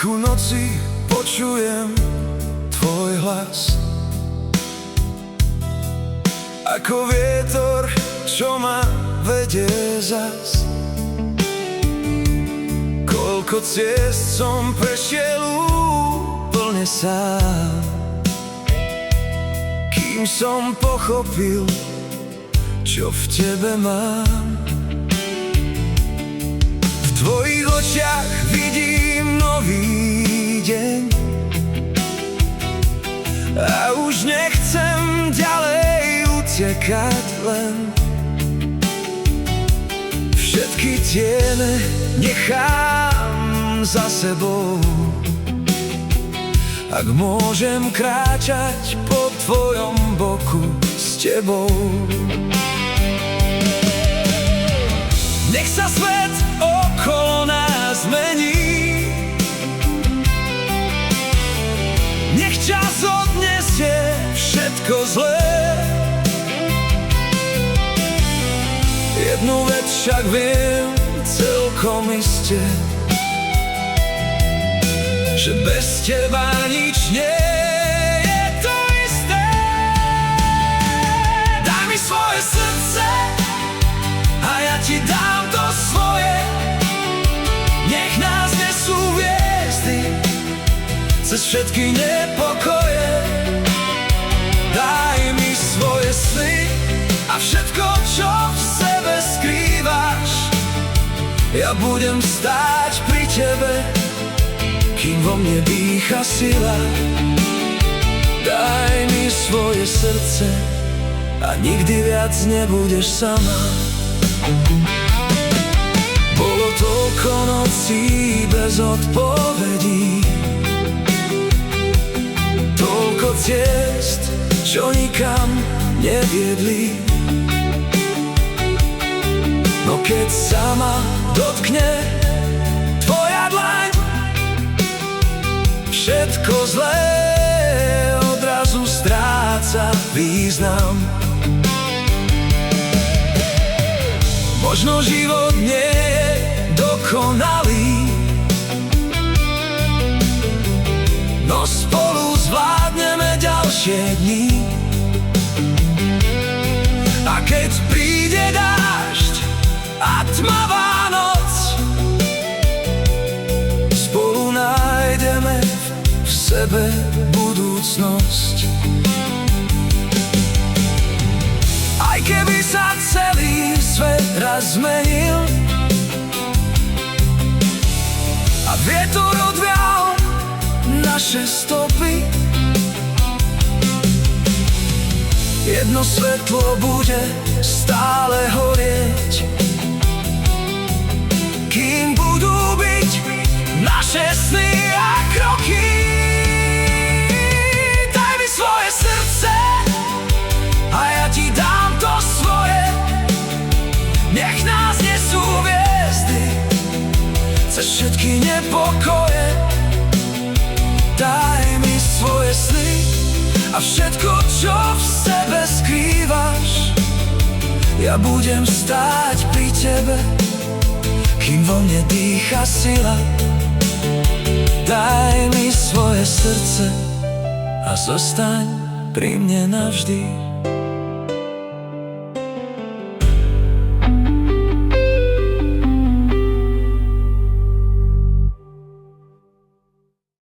tichu noci počujem tvoj hlas, ako vietor, čo ma vedie zas. Koľko ciest som prešiel úplne sám, kým som pochopil, čo v tebe mám. V tvojich očiach vidím nový deň a už nechcem ďalej utekať len. Všetky tiene nechám za sebou, ak môžem kráčať po tvojom boku s tebou. Nech sa svet okolo nás mení, nech čas odnesie všetko zlé. Jednu vec však viem celkom iste, že bez teba nič nie je to isté. Daj mi svoje srdce a ja ti dám to svoje. Nech nás nesú hviezdy cez všetky nepokoje. Daj mi svoje sny a všetko, čo v sebe skrývaš. Ja budem stáť pri tebe, kým vo mne dýcha sila. Daj mi svoje srdce a nikdy viac nebudeš sama. Bolo toľko nocí bez odpovedí, toľko ciest, čo nikam neviedli. No keď sa ma dotkne tvoja dlaň, všetko zlé odrazu stráca význam. Možno život nie je dokonalý, no spolu zvládneme ďalšie dni. A keď príde dážď a tmavá noc, spolu nájdeme v sebe budúcnosť. Aj keby sa celý svet raz zmenil a vietor odvial naše stopy, jedno svetlo bude stále horieť, kým budú byť naše sny a kroky. Daj mi svoje srdce a ja ti dám to svoje. Nech nás nesú hviezdy cez všetky nepokoje. Daj mi svoje sny a všetko, čo v sebe skrývaš. Ja budem stáť pri tebe, kým vo mne dýcha sila. Daj mi svoje srdce a zostaň pri mne navždy.